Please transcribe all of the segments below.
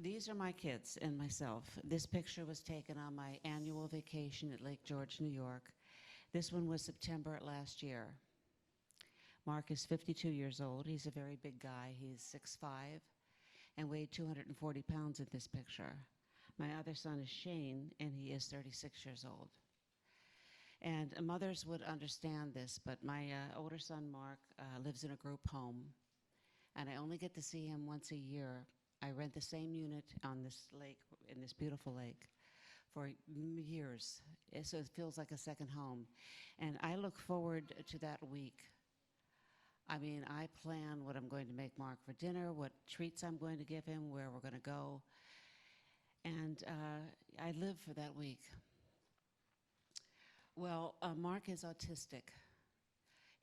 These are my kids and myself. This picture was taken on my annual vacation at Lake George, New York. This one was September last year. Mark is 52 years old. He's a very big guy. He's 6'5" and weighed 240 pounds in this picture. My other son is Shane, and he is 36 years old. And mothers would understand this, but my older son, Mark, lives in a group home, and I only get to see him once a year. I rent the same unit on this lake, in this beautiful lake, for years. So it feels like a second home. And I look forward to that week. I mean, I plan what I'm going to make Mark for dinner, what treats I'm going to give him, where we're going to go. And I live for that week. Well, Mark is autistic.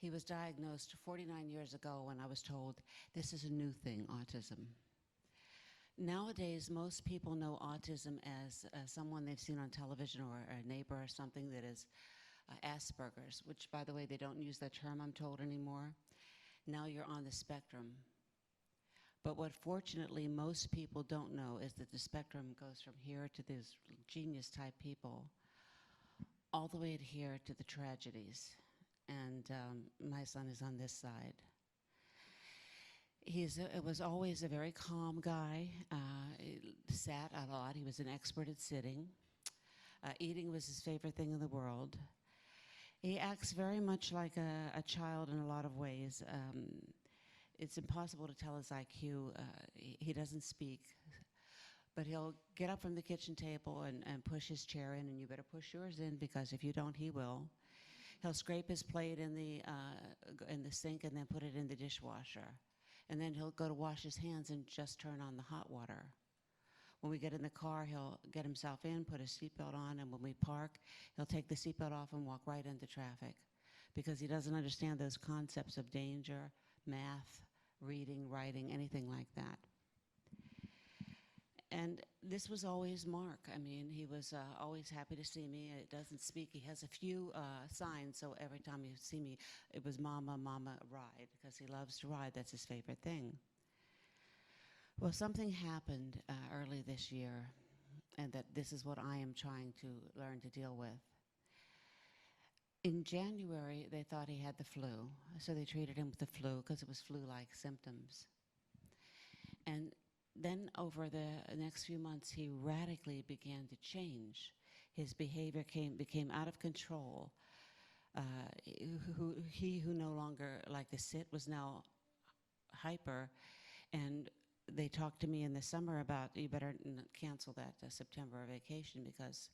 He was diagnosed 49 years ago when I was told this is a new thing, autism. Nowadays, most people know autism as someone they've seen on television or a neighbor or something that is Asperger's, which, by the way, they don't use that term, I'm told, anymore. Now you're on the spectrum. But what fortunately most people don't know is that the spectrum goes from here to these genius-type people, all the way to here to the tragedies. And my son is on this side. It was always a very calm guy. Sat a lot. He was an expert at sitting. Eating was his favorite thing in the world. He acts very much like a child in a lot of ways. It's impossible to tell his IQ. He doesn't speak. But he'll get up from the kitchen table and push his chair in, and you better push yours in, because if you don't, he will. He'll scrape his plate in the sink and then put it in the dishwasher. And then he'll go to wash his hands and just turn on the hot water. When we get in the car, he'll get himself in, put his seatbelt on, and when we park, he'll take the seatbelt off and walk right into traffic, because he doesn't understand those concepts of danger, math, reading, writing, anything like that. And this was always Mark. I mean, he was always happy to see me. It doesn't speak. He has a few signs, so every time you see me, it was mama, mama, ride, because he loves to ride. That's his favorite thing. Well, something happened early this year, and that this is what I am trying to learn to deal with. In January, they thought he had the flu, so they treated him with the flu because it was flu-like symptoms. And then over the next few months, he radically began to change. His behavior became out of control. He who no longer liked to sit was now hyper, and they talked to me in the summer about, you better cancel that September vacation, because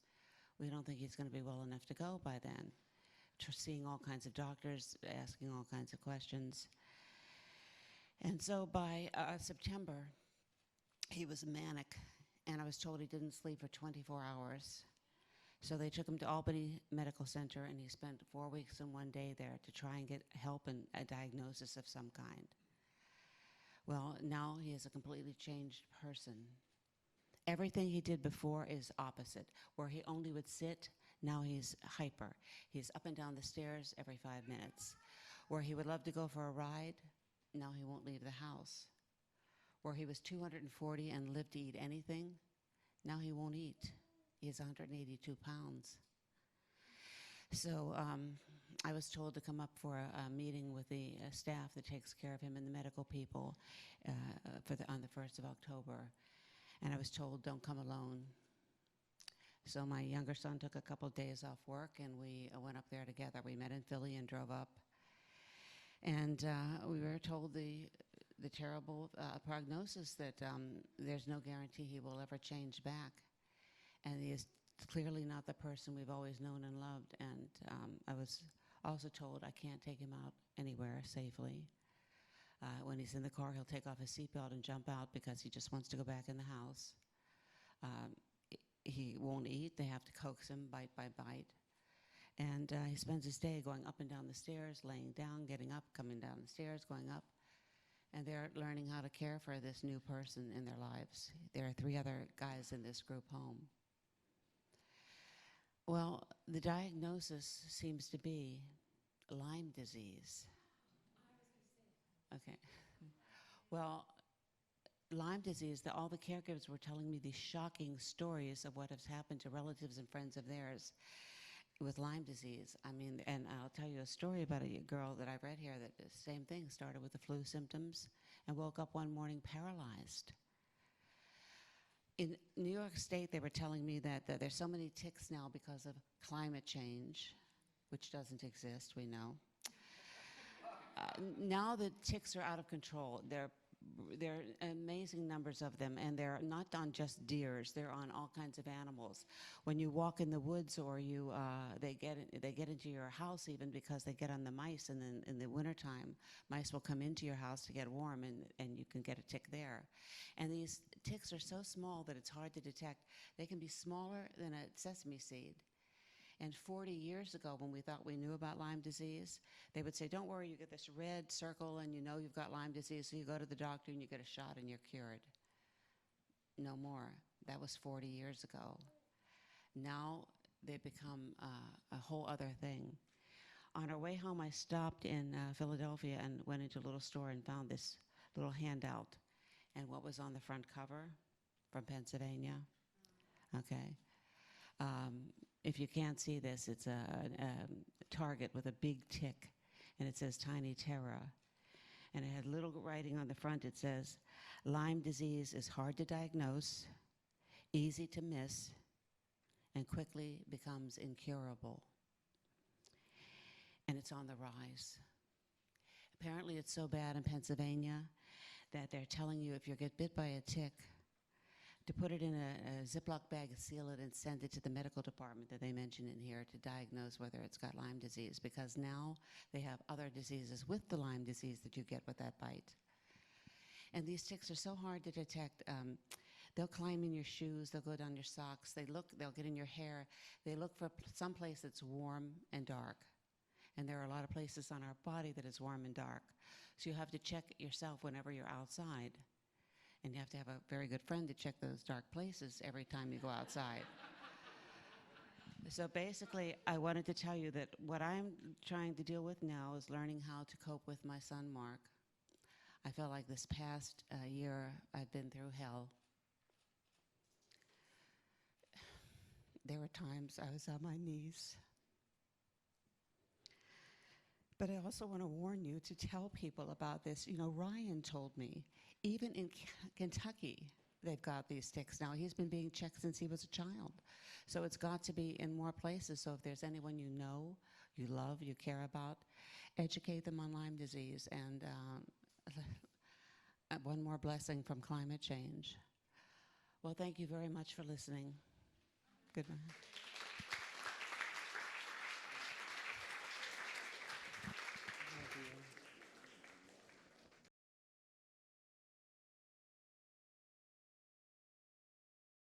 we don't think he's going to be well enough to go by then. Seeing all kinds of doctors, asking all kinds of questions. And so by September, he was manic, and I was told he didn't sleep for 24 hours. So they took him to Albany Medical Center, and he spent 4 weeks and 1 day there to try and get help and a diagnosis of some kind. Well, now he is a completely changed person. Everything he did before is opposite. Where he only would sit, now he's hyper. He's up and down the stairs every 5 minutes. Where he would love to go for a ride, now he won't leave the house. Where he was 240 and lived to eat anything, now he won't eat. He is 182 pounds. So I was told to come up for a meeting with the staff that takes care of him and the medical people on the 1st of October. And I was told, don't come alone. So my younger son took a couple of days off work, and we went up there together. We met in Philly and drove up. And we were told the terrible prognosis that there's no guarantee he will ever change back. And he is clearly not the person we've always known and loved. And I was also told I can't take him out anywhere safely. When he's in the car, he'll take off his seatbelt and jump out because he just wants to go back in the house. He won't eat. They have to coax him bite by bite. And he spends his day going up and down the stairs, laying down, getting up, coming down the stairs, going up. And they're learning how to care for this new person in their lives. There are 3 other guys in this group home. Well, the diagnosis seems to be Lyme disease. Okay. Well, Lyme disease, all the caregivers were telling me these shocking stories of what has happened to relatives and friends of theirs with Lyme disease. I mean, and I'll tell you a story about a girl that I read here that the same thing, started with the flu symptoms and woke up one morning paralyzed. In New York State, they were telling me that there's so many ticks now because of climate change, which doesn't exist, we know. Now the ticks are out of control. There are amazing numbers of them, and they're not on just deers. They're on all kinds of animals. When you walk in the woods, or they get into your house even because they get on the mice. And then in the wintertime, mice will come into your house to get warm, and you can get a tick there. And these ticks are so small that it's hard to detect. They can be smaller than a sesame seed. And 40 years ago, when we thought we knew about Lyme disease, they would say, don't worry, you get this red circle and you know you've got Lyme disease, so you go to the doctor and you get a shot and you're cured. No more. That was 40 years ago. Now they've become a whole other thing. On our way home, I stopped in Philadelphia and went into a little store and found this little handout. And what was on the front cover? From Pennsylvania. Okay. If you can't see this, it's a target with a big tick, and it says Tiny Terra. And it had little writing on the front. It says, Lyme disease is hard to diagnose, easy to miss, and quickly becomes incurable. And it's on the rise. Apparently it's so bad in Pennsylvania that they're telling you if you get bit by a tick, to put it in a Ziploc bag, seal it, and send it to the medical department that they mention in here to diagnose whether it's got Lyme disease, because now they have other diseases with the Lyme disease that you get with that bite. And these ticks are so hard to detect. They'll climb in your shoes, they'll go down your socks, they'll get in your hair. They look for some place that's warm and dark. And there are a lot of places on our body that is warm and dark. So you have to check yourself whenever you're outside. And you have to have a very good friend to check those dark places every time you go outside. So basically, I wanted to tell you that what I'm trying to deal with now is learning how to cope with my son, Mark. I felt like this past year, I've been through hell. There were times I was on my knees. But I also want to warn you to tell people about this. You know, Ryan told me, even in Kentucky, they've got these ticks now. He's been being checked since he was a child. So it's got to be in more places. So if there's anyone you know, you love, you care about, educate them on Lyme disease. And one more blessing from climate change. Well, thank you very much for listening. Goodbye.